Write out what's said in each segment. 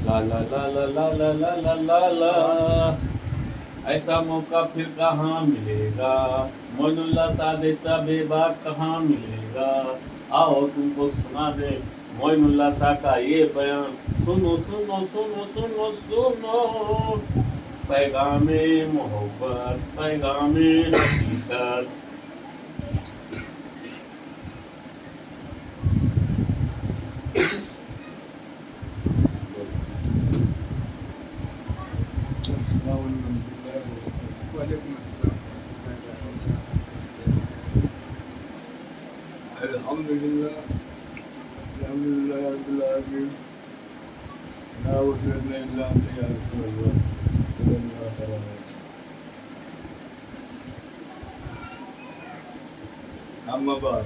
ला ला ला ला ला ला ला ला ला ला। ऐसा मौका फिर कहाँ मिलेगा, मोइनुल्लाह सादे सा बेबाक कहाँ मिलेगा। आओ तुमको सुना दे मोइनुल्लाह सा का ये बयान, सुनो सुनो सुनो सुनो सुनो। पैगामे मोहब्बत पैगामे हकीकत। वालेकुम अस्सलाम। अल्हम्दुलिल्लाह अल्हम्दुलिल्लाह रब्बिल आलमीन। ला इलाहा इल्ला अंता या रसूलल्लाह सल्लल्लाहु अलैहि वसल्लम। अम्मा बाद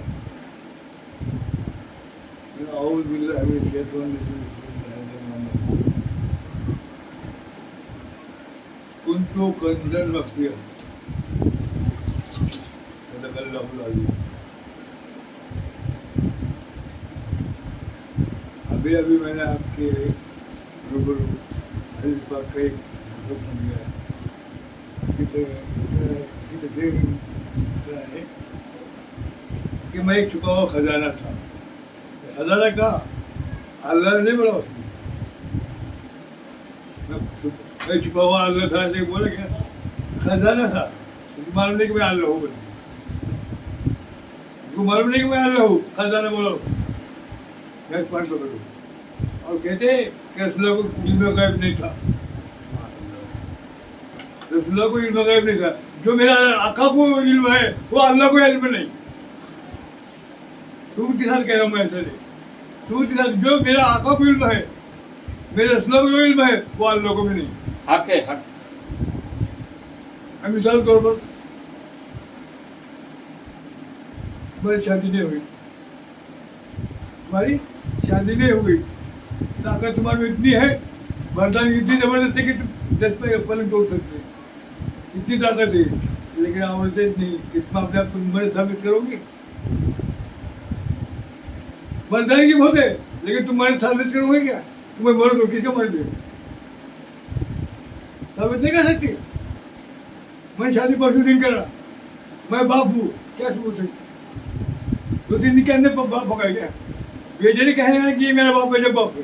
अऊज़ु बिल्लाहि मिनश शैतानिर रजीम। कुन्तु कंज़न मख़फ़िय्यन सदक़ल्लाहुल अज़ीम। अभी मैंने आपके रूबरू हदीस पाक का एक मतलब समझा है कि मैं एक छुपा हुआ खजाना था। खजाना का अल्लाह ने नहीं बोला उसमें, मैं छुपा हुआ अल्लाह था ऐसे बोला क्या? खजाना था। तुमको मालूम नहीं कि मैं अल्लाह हूँ बोले, तुमको मालूम नहीं कि मैं अल्लाह हूँ, खजाना बोलो गैस पॉइंट पकड़ो। और कहते कि रसूलुल्लाह को इल्म गैब नहीं था, रसूलुल्लाह को इल्म गैब नहीं था। जो मेरा आका को इल्म है वो अल्लाह को इल्म नहीं। सूद के साथ कह रहा हूँ मैं, ऐसा नहीं, सूद के साथ जो मेरा आका को इल्म है, मेरे रसूलुल्लाह को जो इल्म है वो अल्लाह को भी नहीं। हक है हक। मिसाल के तौर पर हमारी शादी नहीं हुई, तुम्हारी शादी नहीं हुई, ताकत तुम्हारी में इतनी है, बर्दाश्त इतनी जबरदस्त है कि तुम 10 पे पलंग तोड़ सकते, इतनी ताकत है। लेकिन औरतें नहीं कि तुम अपने आप को मर्द साबित करोगी। बर्दाश्त की बहुत है लेकिन तुम मर्द साबित करोगे क्या? तुम्हें मर्द हो, किसका मर्द है? साबित नहीं कर सकती। मैं शादी परसों दिन करा, मैं बाप हूँ, क्या सबूत है? 2-3 दिन के अंदर बाप पका गया, बेटे ने कहना कि ये मेरा बाप है, जब बाप है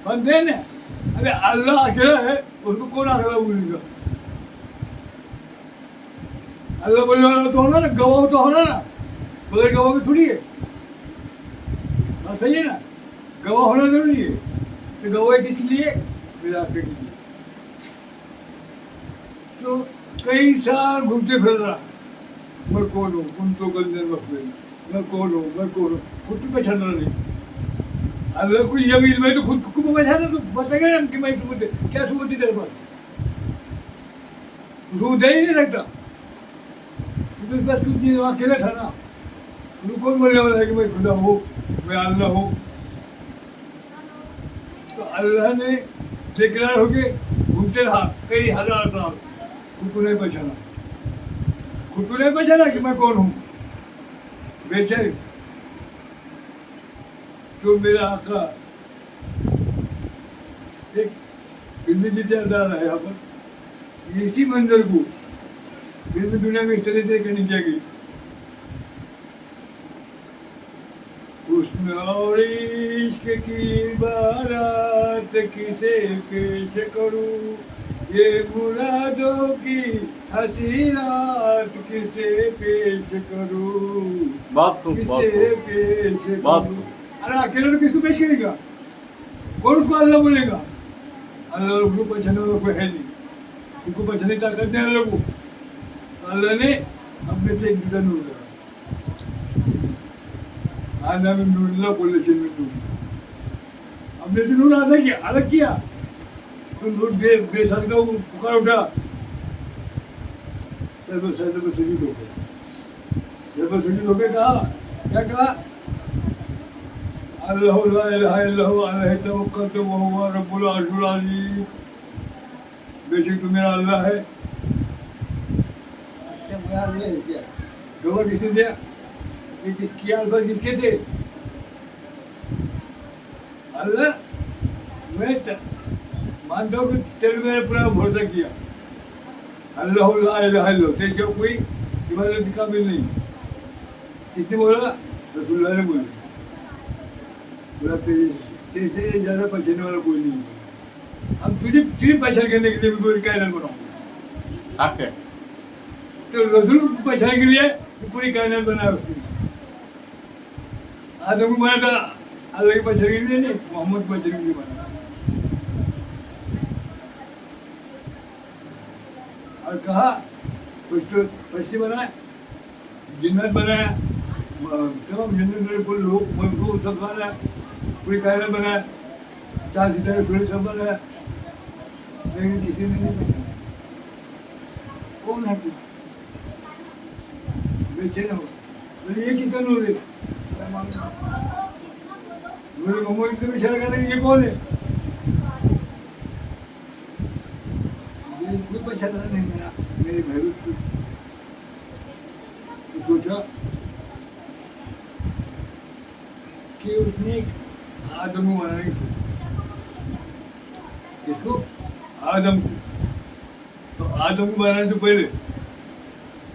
बंदे ने। अरे अल्लाह अकेला है, उसको कौन अकेला बोलेगा? अल्लाह बोलने वाला तो होना ना, गवाह तो होना ना, बगैर गवाह की थोड़ी है। बात सही है ना, गवाह होना जरूरी है। तो गवाह किसके लिए? मेरे आके के लिए। तो कई साल घूमते फिर रहा, मैं कौन हूँ, उन तो गंदे मखफिय्यन, मैं कौन हूँ, मैं कौन हूँ, खुद को पहचान रहा नहीं। अल्लाह को जब इल्म है तो खुद को पहचाना, तो बताएगा ना कि मैं सबूत है, क्या सबूत है तेरे पास? सबूत दे ही नहीं सकता, क्योंकि बस कुछ नहीं, अकेला था ना। तो कौन बोलने वाला है कि मैं खुदा हूँ, मैं अल्लाह हूँ? तो अल्लाह ने बेकरार होके घूमते रहा कई हजार साल, खुद को नहीं पहचाना, खुद को नहीं पहचाना कि मैं कौन हूँ, बेचैन। तो मेरा आका एक फिल्मी की तरह है यहाँ पर, इसी मंजर को फिल्मी दुनिया में इस तरह से करनी चाहिए। उसमें और इश्क की बारात किसे पेश करूं, ये मुरादों की हसी रात किसे पेश करूं, बहुत खूब, बहुत किसे खूब, पेश बहुत करूं। खूब। अरे अकेले तो किसको पेश करेगा? कौन उसको अल्लाह बोलेगा? अल्लाह उसको पहचानने वाला कोई है नहीं, उसको पहचानने की ताकत नहीं अल्लाह को। अल्लाह ने अपने से एक जुदा नूर लगा, आना में नूर बोले से नूर, अपने से नूर आधा किया, अलग किया। तो नूर बेसर का पुकार उठा, सजद में सुजूद हो गए, सजद में सुजूद हो गए। कहा, क्या कहा? अल्लाह ला इलाहा इल्ला हुवा अलैहि तवक्कलतु व हुवा रब्बुल अर्शिल अज़ीम। बेशक तो मेरा अल्लाह है। अच्छा मेरा अल्लाह है क्या? गवाह किसने दिया? ये किसके अल्फाज किसके थे? अल्लाह मानता हूँ कि तेरे मैंने पूरा भरोसा किया। अल्लाह ला इलाहा इल्लल्लाह, तेरे जो कोई इबादत के काबिल नहीं। किसने बोला? रसूलुल्लाह ने बोला। बोला तेरे से ज़्यादा पहचानने वाला कोई नहीं है। अब तुझे तुझे पहचान करने के लिए भी कोई कायनात बनाऊंगा। हक है। तो रसूल को पहचान के लिए पूरी कायनात बनाया उसने। आदम को बना था अल्लाह की पहचान के लिए नहीं, मोहम्मद को पहचान के लिए बना। और कहा कुछ तो फरिश्ते बनाए, जिन्नत बनाया, तमाम जन्नत में कोई लोग मजबूत सब बनाया, पूरी कायनात बनाया, 4 सितारे सूरज सब बनाया, लेकिन किसी ने नहीं पहचाना। कौन है तू? बेचैन हो, बोले ये किसका नूर है? क्या मालूम? बोले मोहम्मद से इशारा करने ये कौन है? कोई पहचाना नहीं मेरा, मेरे भैरव को। तो सोचा कि उसने एक आदम को बनाने की सोचा। किसको? आदम को। तो आदम को बनाने से पहले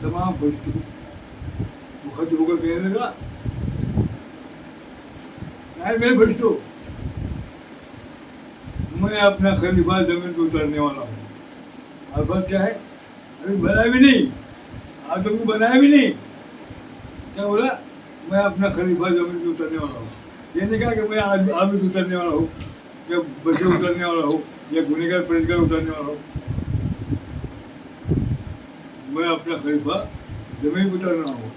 तमाम फरिश्तों को मुखत होकर कहने लगा, मेरे फरिश्तों, मैं अपना खलीफा जमीन पर उतरने वाला हूँ। और बात क्या है? अभी बनाया भी नहीं, आदम को बनाया भी नहीं। क्या बोला? मैं अपना खलीफा जमीन पे उतरने वाला हूँ। ये नहीं कहा कि मैं आज आबिद उतरने वाला हूँ, या बशर उतरने वाला हूँ, या गुनहगार परहेजगार उतरने वाला हूँ। मैं अपना खलीफा जमीन पे उतर रहा हूँ।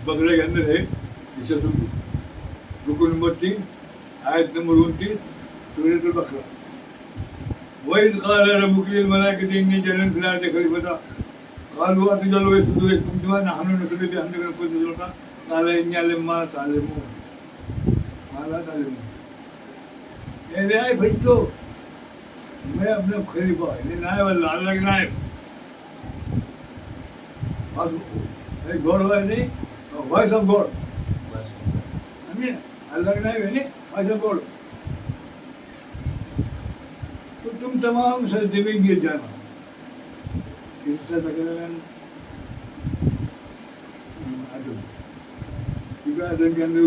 बकरे के अंदर है, इसे सुन। रुकन नंबर 3, आयत नंबर 29, सूरह बकरा। वही क़ाल रब्बुका लिल मलाइकति इन्नी जाइलुन फिल अर्दि खलीफता क़ालू अतजअलु यस्जुदु लिकुम बिमा नहनु नुसब्बिहु बिहम्दिका व नक़द्दिसु लक क़ाल इन्नी अ'लमु मा ला तअलमून। ये आए फरिश्तों, मैं अपना खलीफा, ये नायब अल्लाह के नायब, बस गॉड है नहीं, वॉइस ऑफ गॉड, अल्लाह के नायब है नहीं, वॉइस ऑफ गॉड। तो तुम तमाम सजदे में गिर जाना। आदम के अंदर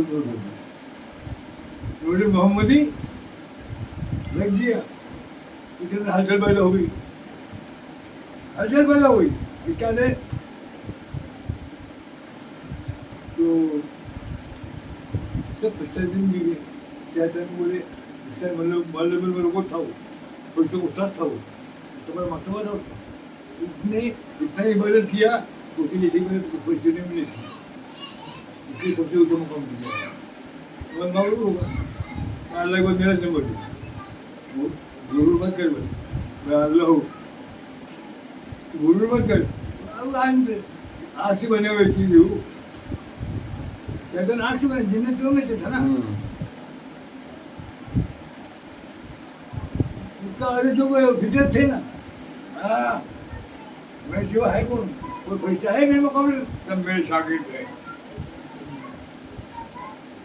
नूर मोहम्मदी लग गया, उसके अंदर हलचल पैदा हो गई, हलचल पैदा हुई। क्या है? तो सब सजदे में गिर गए। शैतान बोले, मतलब में रुको था वो, उसको उस्ताद था वो, तुम्हारा मकतबा था। उसने इतना इबादत किया तो उसकी जैसी इबादत कोई दुनिया में नहीं थी। उसकी सबसे ऊंचा मुकाम दिया। और मगरूर होगा, अल्लाह के बाद मेरा नंबर दे, वो गुरूर मत कर, मैं अल्लाह हूँ, गुरूर मत कर। आँख से बने हुए चीज हूँ। शैतान आँख से बने, जिन्नत तो में से था ना। अरे जो फितरत थे ना, मैं जो है कौन, कोई फरिश्ता है मेरे मुकाबले? सब मेरे शागिर्द है।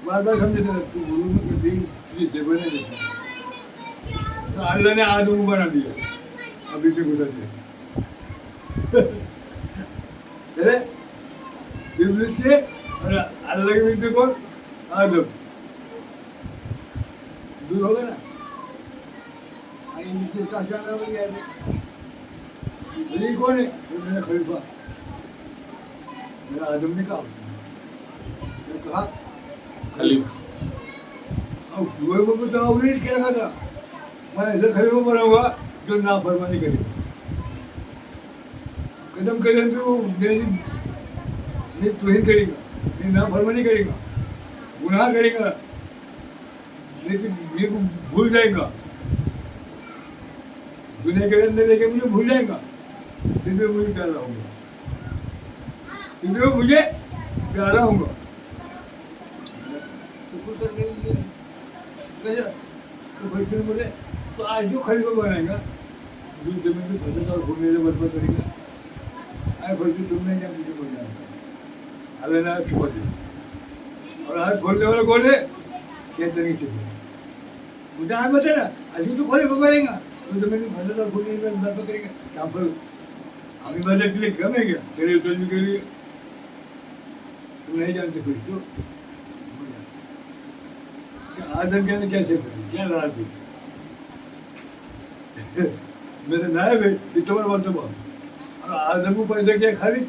बार बार समझे थे तू गुरु में कभी देखो नहीं देखा। तो अल्लाह ने आदम को बना दिया, अभी से गुजर गए। अरे इब्लिस के और अल्लाह के बीच में कौन? आदम। दूर हो गया ना। किसका शाना बन गया? कौन है? तो मेरा खलीफा, मेरा आदम ने कहा, मैं कहा खलीफा। अब वो बताओ, नहीं क्या रखा था, मैं ऐसा खलीफा बनाऊंगा जो नाफरमानी करेगा। कदम कदम पे वो मेरी तौहीन करेगा, मेरी नाफरमानी करेगा, गुनाह करेगा, लेकिन मेरे को भूल जाएगा, दुनिया के अंदर लेके मुझे भूल जाएगा, फिर भी मुझे प्यारा होगा, फिर भी मुझे प्यारा होगा। तो कुछ करके ये कैसा? तो फरिश्ते बोले, तो आज जो खलीफा बनाएगा, जो जमीन में फसल और घूमने बर्बाद करेगा, आए फरिश्ते तुमने क्या मुझे बोल जाएगा। अल्लाह ने आज छुपा दिया, और आज खोलने वाला कौन है? शैतान की छुपा। मुझे आज बता ना अभी तो खोले पकड़ेगा तो मैंने फंसा था खोलने में बात करेंगे क्या पर अभी मदद के लिए कम है क्या तेरे उतरने के लिए तुम नहीं जानते कुछ तो आदम कहने कैसे करें क्या राह थी मेरे नायब है कि तुम्हारा मरतबा और आदम को पैदा किया खाली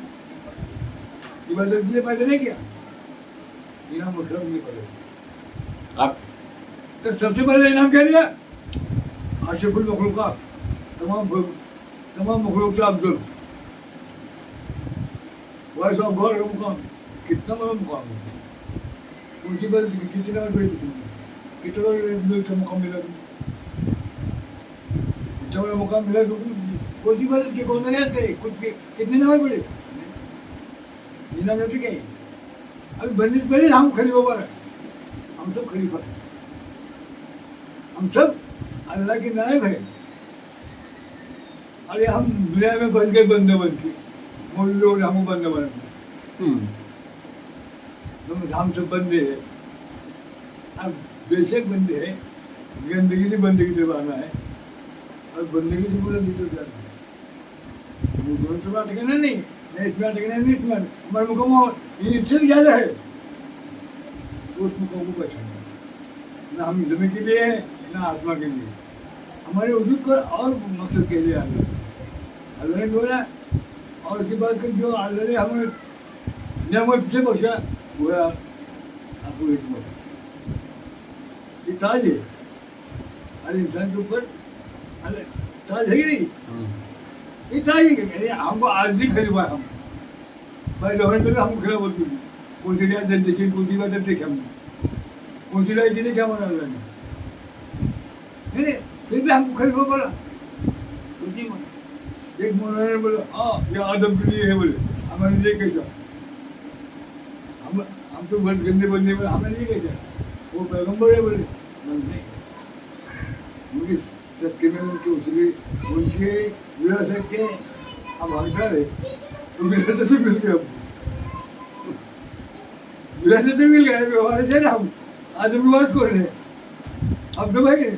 इबादत के लिए पैदा नहीं किया इनाम मुशरफ नहीं पड़ेगा आप तो सबसे पहले इनाम क्या दिया आशिफुल मखलूक़ात तमाम मखलूक से अफजल वैसा गौर का मुकाम कितना बड़ा मुकाम है उसी पर कितना बड़ी कितना बड़ा मुकाम मिला इतना बड़ा मुकाम मिला कोई बात के कौन नहीं करे कुछ कितने नमाज पढ़े इनाम नहीं क्या अभी बंदिश बने हम खलीफा पर हम सब खलीफा है हम सब अल्लाह के नायब है अरे हम दुनिया में बन गए बंदे बन के मौलवी लोग हम बंदे बन गए हम सब बंदे हैं अब बेशक बंदे हैं गंदगी से बंदगी दिलवाना है और बंदगी से बुलंदी तो जाना है वो दोनों तो बात कहना नहीं इसमें अटकना नहीं इसमें हमारे मुकाम इससे भी ज़्यादा है उस मुकाम को पहचानना ना हम जमीन के लिए है ना आत्मा के लिए हमारे वजूद का और मकसद के लिए अल्लाह ने बोला और उसके बाद जो अल्लाह ने हमें नेमत से बचा वो आपको ये ताज है हर इंसान के ऊपर ताज है ही नहीं ये ताज है हमको आज भी खरीदा हम भाई लोहन में हम खिला बोलते कौन सी रियाज देखिए कौन सी बात देखे हमने कौन सी लाई जिन्हें क्या माना अल्लाह ने नहीं फिर भी हमको खलीफा बोला एक मौलाना ने बोला हाँ ये आदम के लिए है बोले हमारे लिए कैसा हम तो बहुत गंदे बंदे बोले हमें लिए कैसा वो पैगम्बर है बोले नहीं उनके सत्य में उनके उसके उनके विरासत के हम हकदार है तो विरासत से मिल गए हमको विरासत से मिल गए व्यवहार से ना हम आदम विवाद को रहे अब तो भाई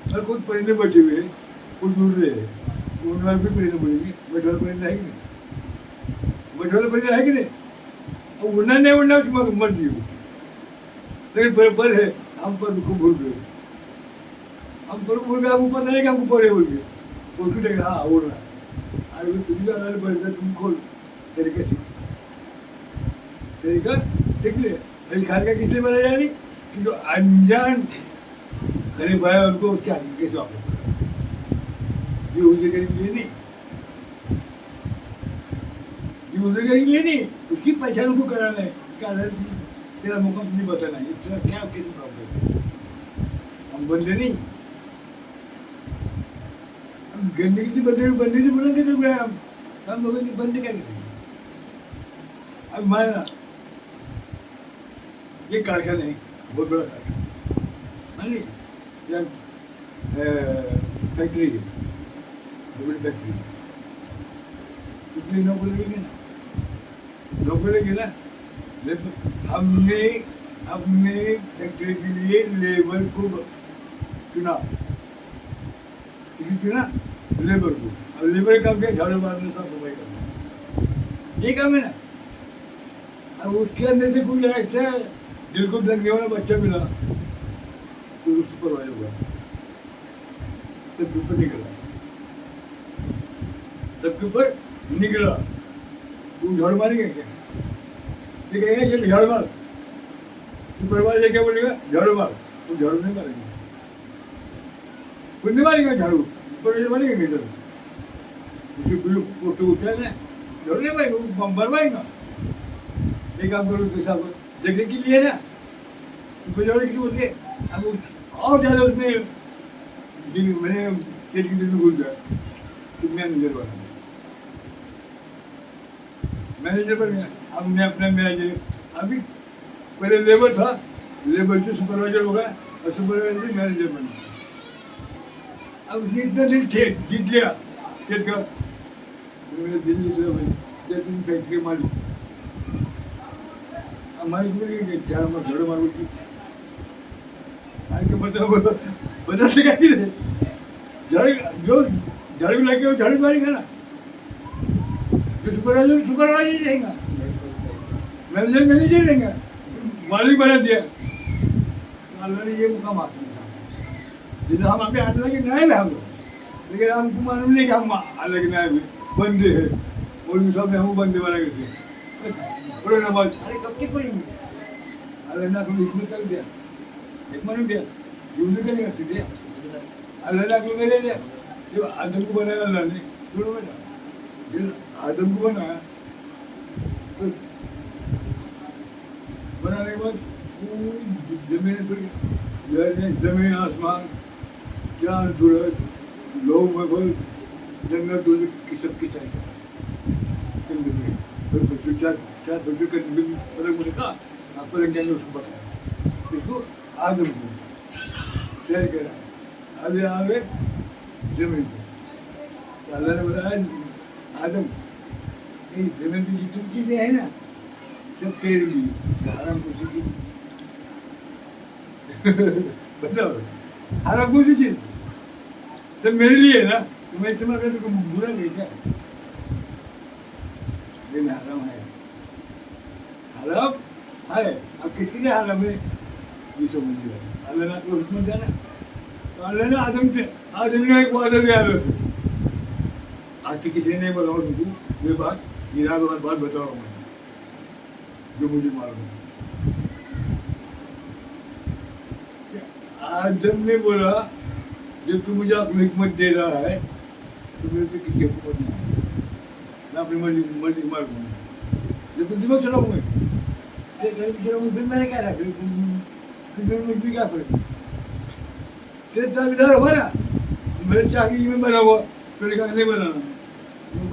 और कुछ परिंदे बचे हुए कुछ उड़ रहे हैं उड़ने वाले भी परिंदे बोलेंगे बैठे वाले परिंदे है कि नहीं बैठे वाले परिंदे है कि नहीं और उड़ना नहीं उड़ना उसकी मर्जी हो लेकिन पर है हम पर को भूल गए हम पर भूल गए हमको पता नहीं कि हमको पढ़े बोल गए उसको देख हाँ उड़ रहा अरे तुम भी अगर परिंदा तुम खोल तरीके सीख ले लेकिन खाने का किस लिए बना जाए नहीं कि जो अनजान खलीफा है उनको उसके हकीकत से वापस ये उसे के लिए नहीं ये उसे के लिए नहीं उसकी पहचान उनको कराना है क्या तेरा मुकाम नहीं बताना है तेरा क्या कितनी प्रॉब्लम हम बंदे नहीं हम गंदगी से बंदे से बोलेंगे तो क्या हम लोगों की बंदे क्या करेंगे अब मानना ये कारखाना है बहुत बड़ा कारखाना मान लीजिए या फैक्ट्री है बड़ी फैक्ट्री कितनी नौकरी लगेगी ना नौकरी लगेगी ना हमने अपने फैक्ट्री के लिए लेबर को चुना चुना लेबर को अब लेबर काम क्या झाड़ू मारने साफ सफाई करना ये काम है ना अब उसके अंदर से कोई ऐसा दिल को लगने वाला बच्चा मिला तो सुपरवाइजर हुआ सबके ऊपर निकला सबके ऊपर निकला वो झाड़ मारेंगे क्या ये कहेंगे चल झाड़ मार सुपरवाइजर क्या बोलेगा झाड़ू मार वो झाड़ू नहीं मारेंगे खुद नहीं मारेंगे झाड़ू सुपरवाइजर मारेंगे नहीं झाड़ू उसके पोस्ट उठा है झाड़ू नहीं मारेंगे वो मरवाएगा एक काम करो पैसा देखने के लिए ना सुपरवाइजर की बोल के अब और ज़्यादा उसमें मैंने खेत की दिल में घुस गया कि मैनेजर बना मैनेजर बन गया अब मैं अपना मैनेजर अभी पहले लेबर था लेबर से सुपरवाइजर हो गया और सुपरवाइजर से मैनेजर बन गया अब उसने इतना दिल जीत लिया खेत का मेरा दिल जीत लिया भाई जब तुम फैक्ट्री मालिक हमारे को झाड़ मार झाड़ू मार के मतलब बदलते क्या कि नहीं झाड़ू जो झाड़ू लगे वो झाड़ू मारेगा ना जो सुपरवाइजर ही रहेगा मैनेजर मैनेजर रहेगा मालिक बना दिया अल्लाह ने ये मुकाम आता है जिसे हम अभी अल्लाह के न्याय में हम लोग लेकिन हमको मालूम नहीं कि हम अल्लाह के न्याय में बंदे हैं मौलवी साहब ने हम बंदे बना करके पढ़ो नमाज अरे कब तक पढ़ेंगे अल्लाह ने अकल हिकमत कर दिया हिकमत दिया यूज करने का दिया अल्लाह ने अकल दे दिया जब आदम को बनाया अल्लाह ने सुनो बेटा जब आदम को बनाया तो बनाने के बाद जमीन आसमान चांद सूरज लोग महफल जन्नत दोजख की सबकी चाहिए चार बच्चों के अलग मुझे कहा आप पर क्या उसको बताया इसको आदम को शेयर करा अभी आगे जमीन पे अल्लाह ने बताया आदम ये जमीन की जितनी चीजें हैं ना सब तेरे लिए हराम खुशी की बताओ हराम खुशी चीज सब मेरे लिए है ना तो मैं इस्तेमाल करने को बुरा नहीं क्या लेकिन हराम है अब किसके लिए हराम है ये समझ लिया अल्लाह ने आपको हुक्म दिया ना तो अल्लाह ने आदम ने एक वादा दिया आज तक किसी ने नहीं बोला तुमको ये बात ये बात बताओ मैं जो मुझे मालूम है आदम ने बोला जब तू मुझे अपनी हिकमत दे रहा है तो मेरे पे किसी हुकूमत नहीं मैं अपनी मर्जी मारूंगा जब तुम दिमाग चलाऊंगा फिर मैंने क्या रखा फिर मुझ भी क्या फर्क तेरे दावेदार होगा ना मेरे चाकरी में बना हुआ फिर कहा नहीं बनाना मैं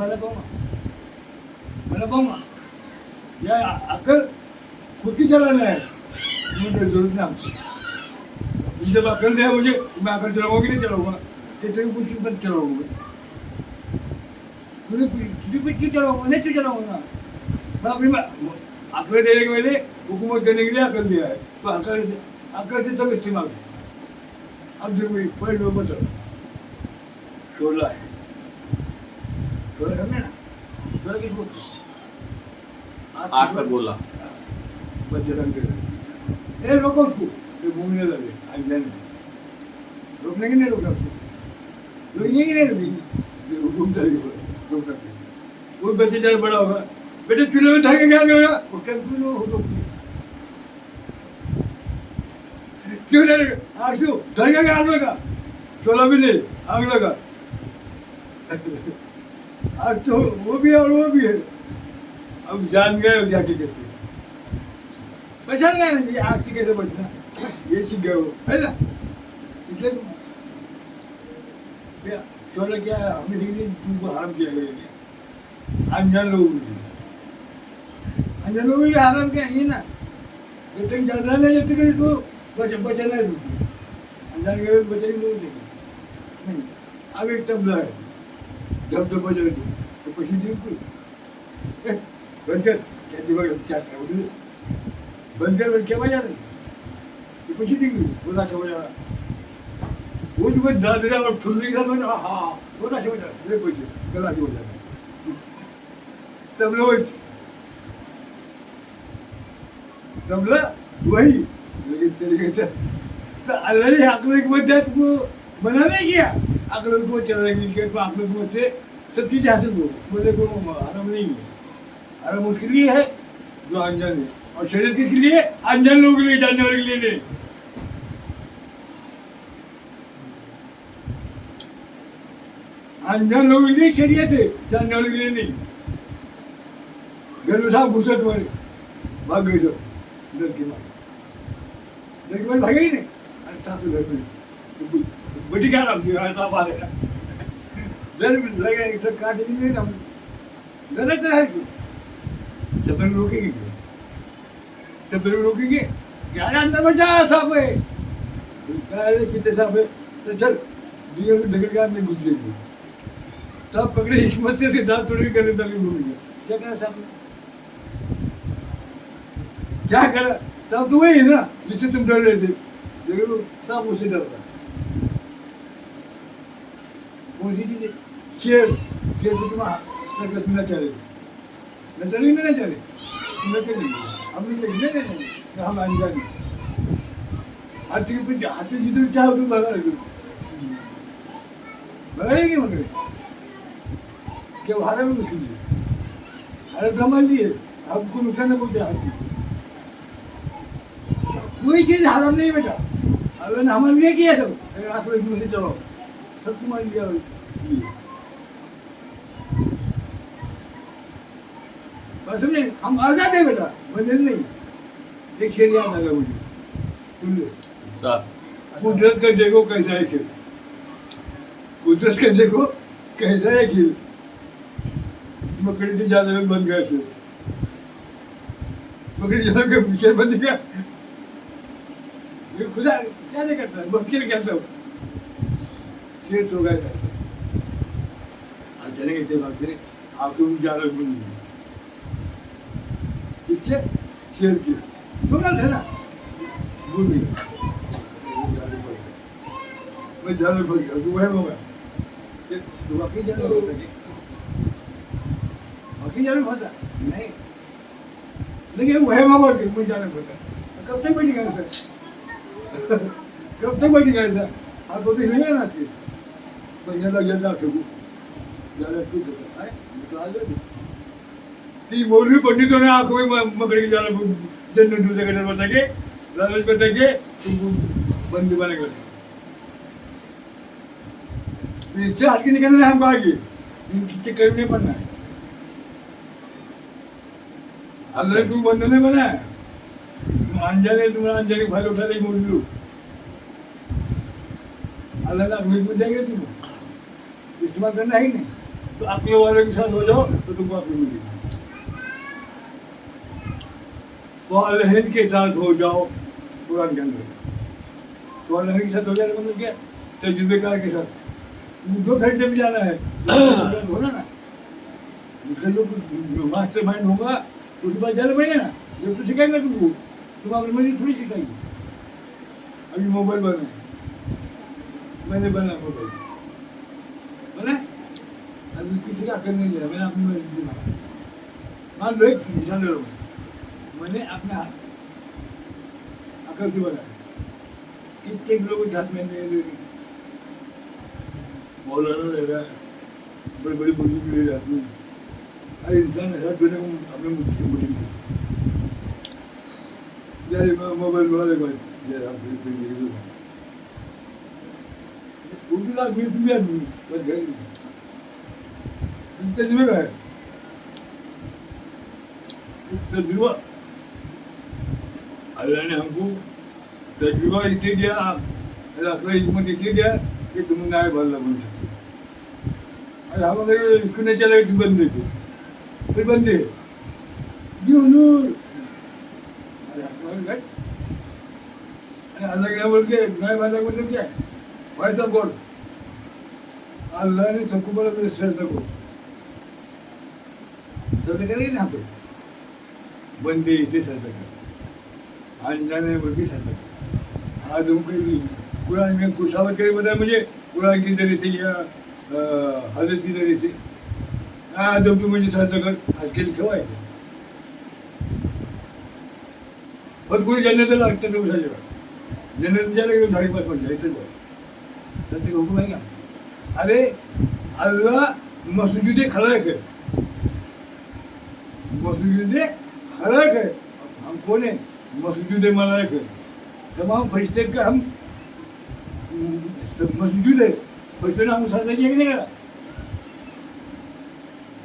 बना पाऊंगा या अकल खुद ही चलाना है मुझे जरूरत ना जब अकल दिया मुझे मैं अकल चलाऊंगा कि नहीं चलाऊंगा तेरे कुछ मत चलाऊंगा तुझे कुछ क्यों चलाऊंगा नहीं क्यों चलाऊंगा मैं अपनी अकल देने के पहले हुकूमत देने के लिए अकल दिया है तो अकल से सब इस्तेमाल अब जो कोई पॉइंट में बता 16 है 16 समझे ना 16 किस बोलते 8 तक बोला बजरंग ए रोको उसको ये घूमने लगे अनजान रोकने की नहीं रोका उसको रोकने की नहीं रोकी घूमता रोकना वो बच्चे जरा बड़ा होगा बेटे चूल्हे में धर के क्या करेगा उस टाइम क्यों हो क्यों नहीं आग से धर के आग लगा 16 भी नहीं आग लगा आज तो वो भी है और वो भी है अब जान गए जाके कैसे पहचान गए ना ये आग से कैसे बचना ये सीख गए वो है ना इसलिए 16 क्या हमने सीखने तुमको हराम किया गया अनजान लोगों के हराम क्या है ना जब तक जान रहा नहीं जब तक तो बचना है अनजान के बचे नहीं अब एक तबला है जब तो बजे तो पसी दी कोई बंद कर क्या दिमाग चाट रहा बंद कर क्या बजा रहे तो पसी दी वो ना बजा रहा वो जो मैं दाद रहा और ठुल्ली का मैं हाँ वो ना बजा रहा पसी गला की बजा रहा तबला वही लेकिन तरीके तो अल्लाह ने अकल हिकमत दिया तुमको बना नहीं किया अकल हिकमत चल रही है अकल हिकमत से सब चीज़ हासिल हो मुझे को आराम नहीं है आराम उसके लिए है जो अनजान है और शरीर किसके लिए अनजान लोगों के लिए जानने वाले के लिए नहीं अनजान लोगों के लिए शरीयत है जानने वाले के लिए नहीं घर में साहब घुसा तुम्हारे भाग गए सब डर के बाद भागे ही नहीं अरे साहब तो घर में बड़ी क्या रखती है साहब आ गया डर लगे सब काटे नहीं हम गलत है सब लोग रोकेंगे सब लोग रोकेंगे क्या अंदर बचा साहब है कितने साहब है तो चल दिए ढकल के आपने घुस देंगे साहब पकड़े हिम्मत से दांत तोड़ के करने तक घूमेंगे क्या करा साहब क्या करा साहब तो वही है ना जिससे तुम डर रहे थे लेकिन साहब उससे डरता कौन सी चीज़ है? शेर, शेर को तुम सर्कस में न चले, न चले न चले, तुम न चलेंगे, हम नहीं चलेंगे, नहीं, हम अनजाने। हाथी के पीछे, हाथी जिधर चाहो तुम भगा रहे हो, भगा रहे कि मगर क्या वो हारा में मुश्किल है, हारा ड्रामा लिए, आपको नुकसान न पहुंचे हाथी। कोई चीज हराम नहीं बेटा, अल्लाह ने हमारे लिए किया सब, अगर आप लोग मुझे चलो सब तुम्हारे लिए किए। बस समझे, हम आजाद है बेटा, बंधन नहीं। एक शेर याद आ गया मुझे, सुन लो। साहब कुदरत का देखो कैसा है खेल, कुदरत का देखो कैसा है खेल, मकड़ी के जाल में बन गया शेर, मकड़ी जाल के शेर बन गया। ये खुदा क्या नहीं करता है, वकील कहता हूँ, शेर सो गया था, आज चलेंगे इतने बात करें, आपको जाल में बन गया, इसके शेर की सो गया था ना, भूल गया, मैं जाल में फंस गया, तो वह होगा, तो वकील जाल में फंसा क्या? वकील जाल में फंसा नहीं, लेकिन वह मामा के मैं जाल में फंसा, कब तक बैठेगा सर? कब तक बैठेगा ऐसा? आप तो नहीं ना आपके बढ़िया लग जाता आपको, ज़्यादा टूट जाता है, निकाल दो। तीन मौलवी पंडितों ने आंखों में मकड़ी की जाला जन्नत दूसरे का बता के, लालच बता के तुमको बंदी बनेगा। इससे हट के निकलना है हमको आगे, इनकी चक्कर में नहीं बनना है। अल्लाह ने तुम बंदे नहीं बनाया, अनजाने तुम्हारा अनजाने फायदा उठा रही मोदी लोग, अल्लाह ने अकल में देंगे तुमको, इस्तेमाल करना ही नहीं, तो अकल वालों के साथ हो जाओ तो तुमको अकल मिलेगी। सालिहीन के साथ हो जाओ, कुरान के अंदर सालिहीन के साथ हो जाने मतलब क्या? तजुर्बेकार के साथ, दो फैसले में जाना है, होना ना, दूसरे लोग मास्टर माइंड होगा तो उसके बाद जाना पड़ेगा ना, जब तो सिखाएंगे तुमको, तुम अपनी मर्जी थोड़ी सिखाएंगे। अभी मोबाइल बना, मैंने बना मोबाइल बना, अभी किसी का करने लिया, मैंने अपनी मर्जी से बना। मान लो एक निशान लो, मैंने अपना अकल से बनाया, कितने लोगों के हाथ में नहीं ले रही, मौलाना ले रहा है, बड़ी बड़ी बुजुर्ग ले जाती है, अरे इंसान ऐसा देने को अपने मुझे यार मोबाइल वाले भाई यार आप फिर मेरे को उनकी लाख बीस रुपया पर घर इनसे जिम्मे का है तजुर्बा, अल्लाह ने हमको तजुर्बा इसलिए दिया, अल्लाह हिम्मत इसलिए दिया कि तुम नाय भरना बन सकते। अरे हम अगर इसको नहीं चले तो बंदे थे, फिर बंदे क्यों नूर, अरे अल्लाह के नाम बोल के नाय भरना मतलब क्या है? वॉइस ऑफ गॉड, अल्लाह ने सबको बोला मेरे श्रद्धा को श्रद्धा करेंगे ना, तो बंदे इतने श्रद्धा कर, अनजाने बोल के श्रद्धा कर। आज हमको कुरान में कुछ साबित करे बताया मुझे, कुरान की जरिए से या हदीस की जरिए से, जब तुम मुझे श्रद्धा कर, आज के लिखा हुआ है बहुत पूरी जन्नत है, लगता है उठा जाएगा, जन्नत में जाएगा साढ़े पास बन जाए, इतना सत्य का हुक्म है क्या? अरे अल्लाह मसजूद खलाक है, मसजूद खलाक है, हम कौन है? मसजूद मलाइक है, तमाम फरिश्ते का हम मसजूद है, फरिश्ते ने हमको साझा किया कि नहीं करा?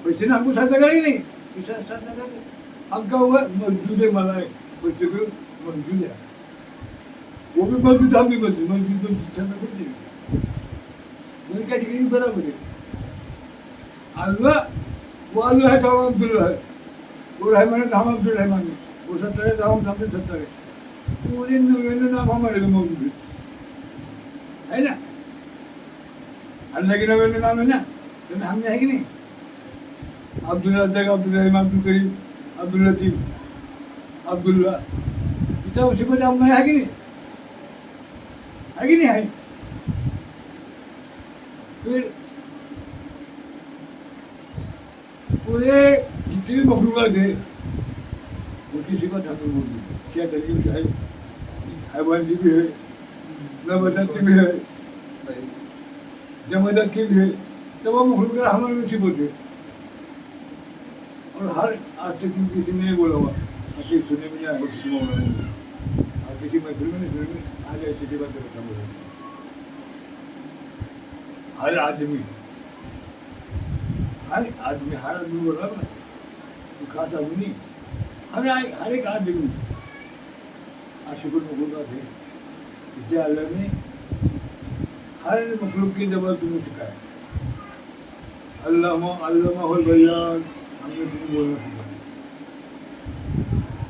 फरिश्ते ने हमको साझा करा कि नहीं? साझा कर, हम क्या हुआ? मसजूद मलाइक, फरिश्ते को मसजूद है, वो भी मसजूद, हम भी मसजूद, मसजूद तो साझा करते हैं, उनका डिग्री बराबर है। अल्लाह वो अल्लाह है तो हम अब्दुल्ला है, वो रहमान है तो हम अब्दुल रहमान है, वो सत्तर है तो हम सबसे सत्तर है, पूरे नाम हमारे मौजूद है ना? अल्लाह के नवे नाम है ना, तो हम है कि नहीं? अब्दुल रज़ाक, अब्दुल रहमान, अब्दुल करीम, अब्दुल लतीफ, अब्दुल्ला, इतना उसी को नाम है कि नहीं? है कि नहीं है? फिर पूरे जितने भी मखलूक़ात है उनकी सिफत हमें मौजूद है। क्या तरीके से है, हैवान की भी है, नबातात की भी है, जमादात की भी है, तमाम मखलूक़ात हमारे में सिफत है। और हर आज तक किसी ने नहीं बोला हुआ, किसी सुनने में नहीं आया, किसी में बोला नहीं, और किसी महफिल में नहीं सुनने में आ जाए, सीधी बात बता बोला। हर आदमी बोल रहा है ना, कोई खास आदमी नहीं, हर एक आदमी आशिकुल मखलूक़ात है। इसलिए अल्लाह ने हर मखलूक की जबान तुम्हें सिखाया। अल्लाहुल बयान, हमने तुमको बोलना सिखाया,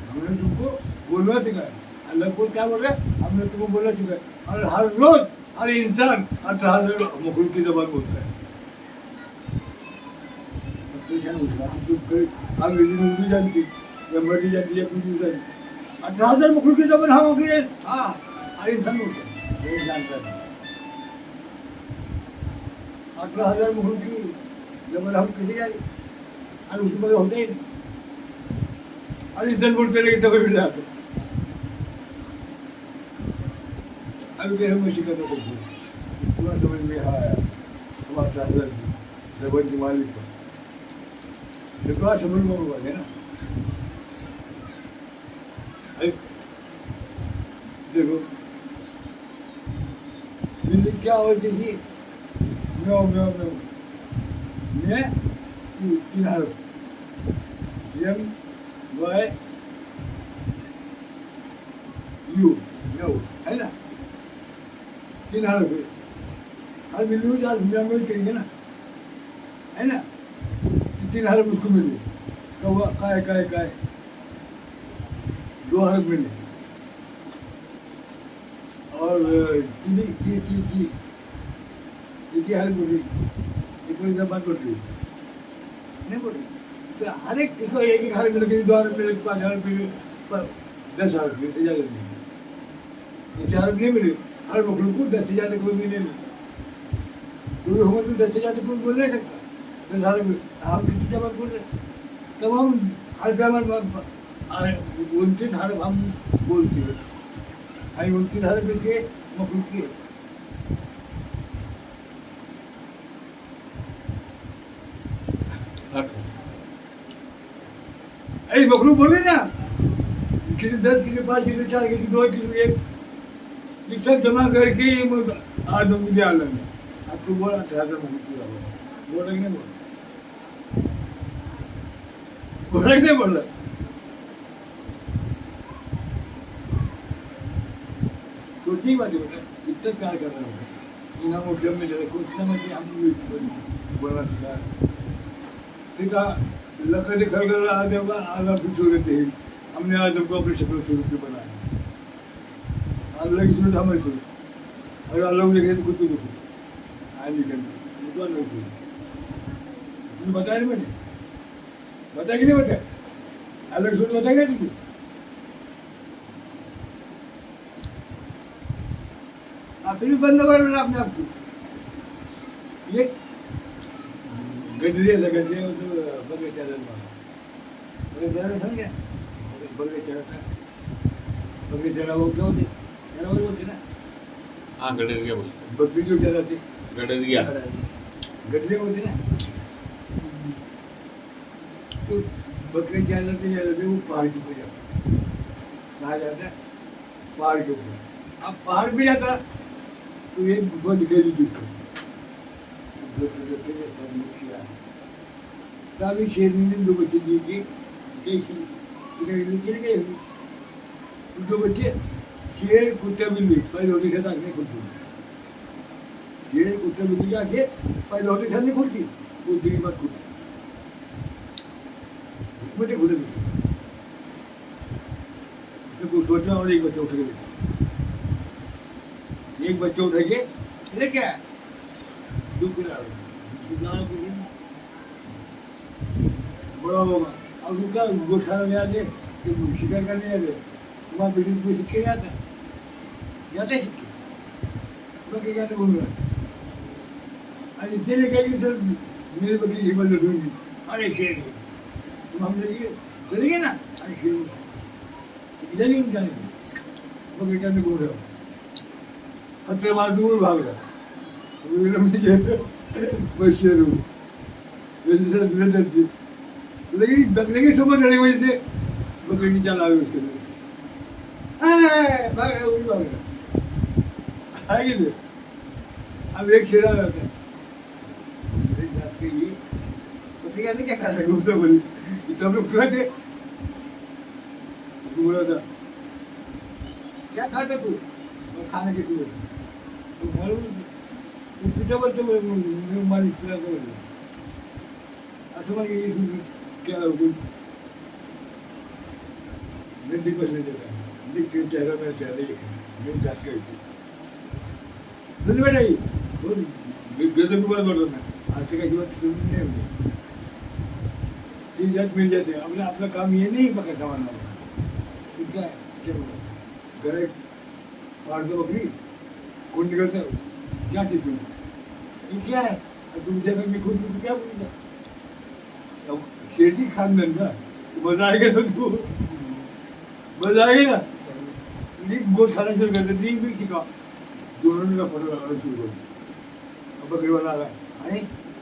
हमने तुमको बोलना सिखाया। अल्लाह को क्या बोल रहा है, हमने तुमको बोलना सिखाया। और हर रोज हर इंसान 18,000 मखलूक की जबान बोलता है। अंग्रेजी में उर्दू जानती या मर्जी जानती या कुछ भी जानती, 18,000 मखलूक की जबान हम अंग्रेज, हाँ हर इंसान बोलता है, ये जानता है। 18,000 मखलूक की जबान हम किसी जाए, और उसमें होते ही नहीं, और इंसान बोलते रहे तभी भी जाते। अभी के हम शिकायत करते हैं, तुम्हारा समझ में आया हम 18,000 की जबान की मालिक को, देखो आज समझ में हुआ है ना। देखो बिल्ली क्या होती थी, म्याऊ म्याऊ म्याऊ, मैं 3 हर्फ, MYU, म्याऊ है ना, 3 हर्फ है। हर बिल्ली में 4 म्याऊ करेंगे ना, है ना, 3 हर्फ उसको मिले, कौवा काय काय काय, 2 हर्फ मिले, और ची ये हर बोली, ये कोई बात बोल रही नहीं बोली। तो हर एक इसको एक हर मिले, 2 हर्फ मिले, 5 हर्फ मिले, 10 हर्फ मिले, ज़्यादा नहीं, 10 हर्फ नहीं मिले। हर मखलूक को 10 से ज़्यादा कोई भी नहीं मिले, कोई हो तो 10 से ज़्यादा कोई बोल नहीं सकता। 10 हर्फ हम कितनी जबान बोल रहे, तब हम हर जबान 29 हर्फ हम बोलते हैं, 29 हर्फ मिलके मखलूक की है। अरे मखलूक बोले ना, किसी 10, किसी 5, किसी 4, किसी 2, किसी 1, ये सब जमा करके आदम को दिया अल्लाह ने। अब तू बोला 18,000 मखलूक पूरा होगा, बोला कि नहीं बोला कि नहीं बोला। सोची बात है बेटा, इतना प्यार कर रहा हूँ, इनाम और जब में जरा कुछ ना कि हम बोलना सीखा। लकड़ खल कर आदम आला की सूरत है, हमने आदम को अपनी शक्ल सूरत में बनाया। अल्लाह की सूरत हमारी सूरत, अगर अल्लाह को देखे तो खुद को देखो, आए नहीं करते तो अल्लाह की सूरत। तुमने बताया नहीं, मैंने बताया कि नहीं बताया, अल्लाह की सूरत बताएगा तुझे। आप फिर भी बंद कर रहे अपने आप को। ये गडरिया था, गडरिया बगले चला समझे, बगले चला था, बगले चला वो क्या होते, चला वो होते ना, हाँ गडरिया बोलते, बकरी जो चलाते गडरिया होते ना। तो बकरे चलाते वो पहाड़ के ऊपर जाता, कहा जाता है पहाड़ के ऊपर। अब पहाड़ पे जाता तो एक गुफा दिखाई दी उसको, अभी शेरनी ने 2 बच्चे दिए कि चले गए 2 बच्चे, शेर कुत्ते बिल्ली पहले होती से नहीं खुलती, शेर कुत्ते बिल्ली जाके पहले होती से नहीं खुलती, वो दिन मत खुलती, मुझे खुले कुछ सोचा। और एक बच्चा उठ के एक बच्चा उठ के ले क्या दूध पिला बड़ा होगा। अब उनका गोशाला में आते शिकार करने आते, वहाँ बिल्डिंग में सीख के जाते बकरी जाते घूम रहा। और इसलिए कहेगी सर मेरे बकरी हिम्मत लूँगी, अरे शेर तुम हम चलेंगे ना, अरे शेरू इधर नहीं जाने, बकरी के अंदर घूम रहे हो, खतरे मार दूर भाग रहा, मैं शेरू वैसे सर दूर डरती, लेकिन बकरे की समझ रही वजह से बकरी की चाल आ गई उसके अंदर, भाग रहा, वही भाग रहा, आएगी नहीं। अब एक शेरा रहता है, एक जात के ये बकरी का क्या कर रहा है, घूमते बोली, तो हम लोग पूरा थे, उसको बोला था, क्या खाता तू, मैं खाने के लिए, तो मालूम, तू पूछा बोलते बोले, मैं मालिक पूरा कर बोले, असम के ये सुन क्या कुछ नहीं दिख बस नहीं देता, दिख के चेहरा में चेहरा ही है, मेरी जात का सुन बेटा ये बहुत गजब की बात बोल रहा मैं, आज तक ऐसी बात सुनी नहीं हुई, ये जात मिल जाते हैं, अपना अपना काम ये नहीं पकड़ संभालना, क्या है, क्या बोला, घर फाड़ दो बकरी, कौन निकलता है, क्या चीज तुम, ये क्या है, अब तुम जगह में खुद तुम क्या बोलेगा, अब शेठी खानदान का, तो मजा आएगा ना तुमको, मजा आएगा ना, नीक गोश्त खाना शुरू कर दे, नीक भी सिखा, दोनों ने का फोटो लगाना शुरू कर, अब बकरी वाला आ रहा है, अरे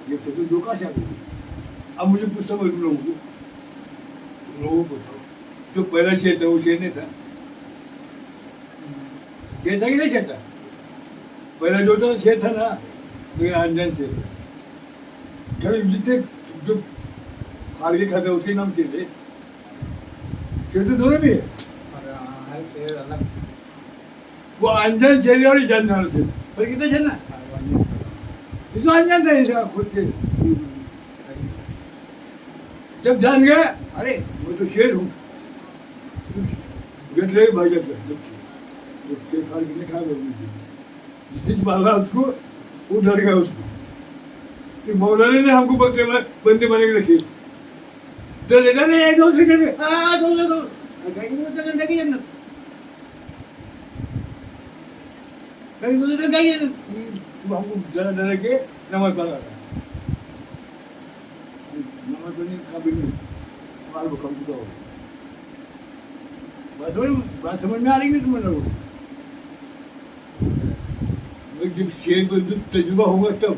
ये तो दो का चाहते, अब मुझे पूछता हूँ तुम लोगों को बताओ, जो पहला शेर था वो शेर नहीं था, शेर था कि नहीं शेर था, पहला जो था शेर था ना, लेकिन अनजान शेर था, जितने जो हार के खाता उसके नाम शेर थे, शेर तो दोनों भी है, वो अनजान शेर और जानने वाले थे, पर कितने शेर ना, इसको अनजान था इसका खुद से, जब जान गया, अरे मैं तो शेर हूँ, गट रहे भाई जाते उसके खाल के खा गए, जिस चीज मारा उसको वो डर गया उसको, कि मौलाना ने हमको बंदे बने के रखे, डर लेना नहीं, दो सेकंड में दो की जन्नत, कहीं मुझे तो कहीं हमको डर के नमाज पढ़ा था, नमाज पढ़ने का भी नहीं, हमारे को कम तो हो, बात समझ में आ रही है तुम लोगों को, जब शेर को जब तजुर्बा होगा तब,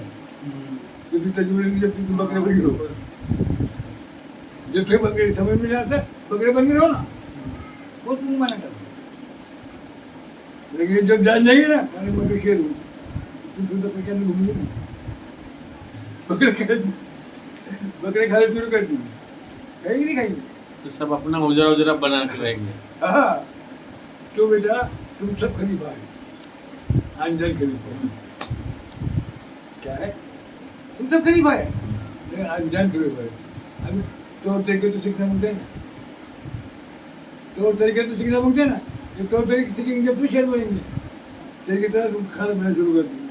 जब तजुर्बा नहीं, जब तुम बकरे बन लो, जब तुम बकरे समझ में आता बकरे बन रहो ना, वो तुम मना कर, लेकिन जब जान जाएगी ना, अरे मैं तो शेर हूँ, तुम तो क्या घूमोगे ना, बकरे खाने शुरू कर दी, खाएगी नहीं खाएगी, तो सब अपना उजरा बना के रहेंगे, हाँ, तो बेटा तुम सब खलीफा है, अनजान खलीफा, क्या है, तुम सब खलीफा है, लेकिन अनजान खलीफा है, अभी तो तरीके तो सीखना मांगते हैं ना, तो तरीके तो सीखना मांगते हैं ना, जब तो तरीके सीखेंगे जब तो शेर बनेंगे, तेरे की तरह तुम खाना बनाना शुरू कर देंगे,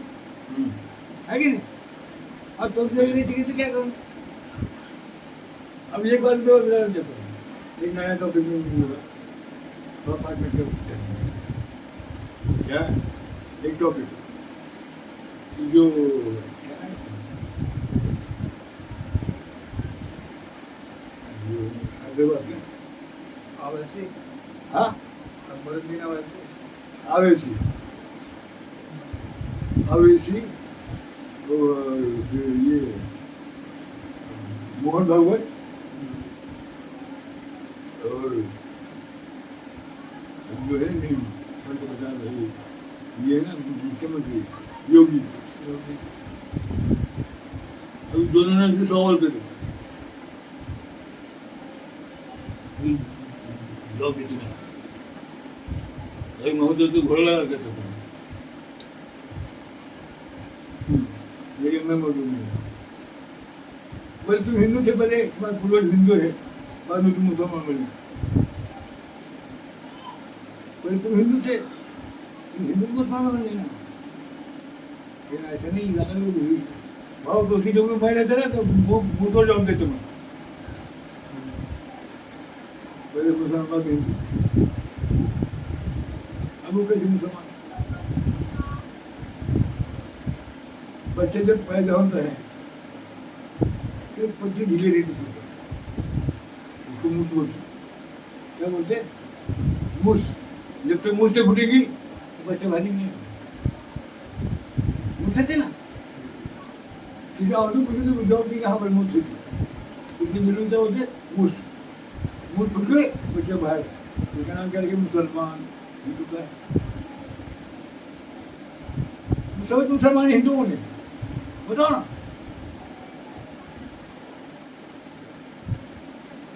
है कि नहीं, अब तुम तरीके नहीं सीखे तो क्या करूँ, अब एक बात मैं और बताना चाहता हूँ, एक नया टॉपिक में बोलूँगा, 5 मिनट का क्या एक टॉपिक जो क्या है हैदराबाद में आवेसी, हाँ अकबरुद्दीन आवेसी, आवेसी आवेसी और ये मोहन भागवत और जो है नहीं तो बता रही ये ना मुख्यमंत्री योगी, अभी दोनों ने जो सवाल करे योगी तुम्हें महोदय तो घोड़ा लगा करता था, लेकिन मैं मौजूद नहीं, बोले तुम हिंदू थे पहले, तुम्हारा पूर्वज हिंदू है, बाद में तुम मुसलमान बने, बोले तुम हिंदू थे, हिंदू को मुसलमान बने ना, लेकिन ऐसा नहीं लगा लोग भाव दोषी जब मैं रहता ना तो मुँह तोड़ जाऊंगे तुम्हें, पहले मुसलमान हिंदू, अब वो कैसे मुसलमान, बच्चे जब पैदा होते हैं तो पत्ती ढीले रहती है, मूस बोलते, क्या बोलते, मूस। जब तक मूस नहीं फूटेगी तो बच्चा बाहर नहीं आएगा। मूस है ना, किसी और को पूछो तो जवाब देंगे हाँ भाई मूस है, कितनी मिलूँ क्या बोलते, मूस। मूस फूट गए बच्चा बाहर, उसका नाम क्या रखे, मुसलमान, हिंदू का है। सब मुसलमान हिंदुओं ने, बताओ ना।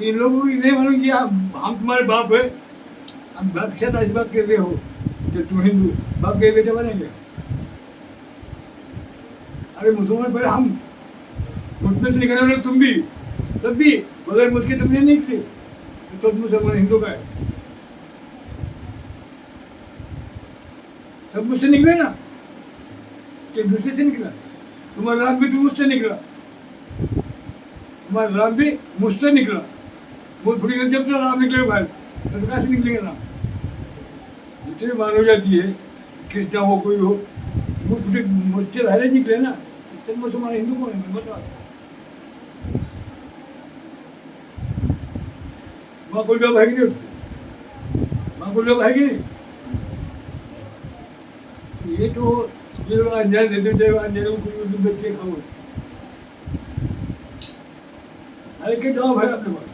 इन लोगों को नहीं मालूम कि हम तुम्हारे बाप है, हम बाप के साथ ऐसी बात कर रहे हो कि तुम हिंदू बाप के बेटे बनेंगे। अरे मुसलमान पहले हम, मुझमें से निकले हो तुम भी, तब भी बगैर मुझके तुमने नहीं निकले तो मुसलमान हिंदू का है। सब मुझसे निकले ना, कि दूसरे से निकला। तुम्हारा राम भी तो मुझसे निकला, तुम्हारा राम भी मुझसे निकला। वो थोड़ी देर जब तक राम निकले भाई तो कहाँ से निकलेंगे राम। जितनी मानव जाती है, कृष्णा हो कोई हो, वो थोड़ी मुझसे पहले निकले ना, तब मुसलमान हिंदू कौन है बताओ। माँ को जब है कि नहीं, उसको माँ को जब है कि नहीं। ये तो ये लोग अनजान देते थे, अनजान को बच्चे खाओ। अरे क्या जवाब है आपके पास।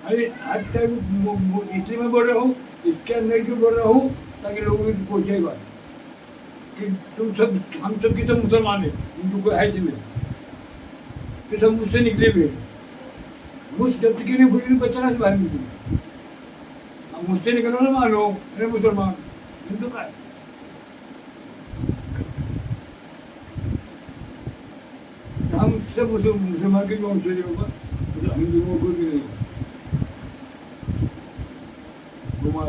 अरे आज टाइम इसलिए मैं बोल रहा हूँ, इसके अंदर क्यों बोल रहा हूँ, ताकि लोगों को पहुँचे बात कि तुम सब, हम सब के सब मुसलमान है, हिंदू को है नहीं, कि सब मुझसे निकले हुए। मुझ जब तक नहीं फूटी बच्चा बाहर निकले, अब मुझसे निकलो ना मानो अरे मुसलमान हिंदू का है। हम सब मुसलमान के वंशज होगा, हिंदुओं को भी नहीं। घुमा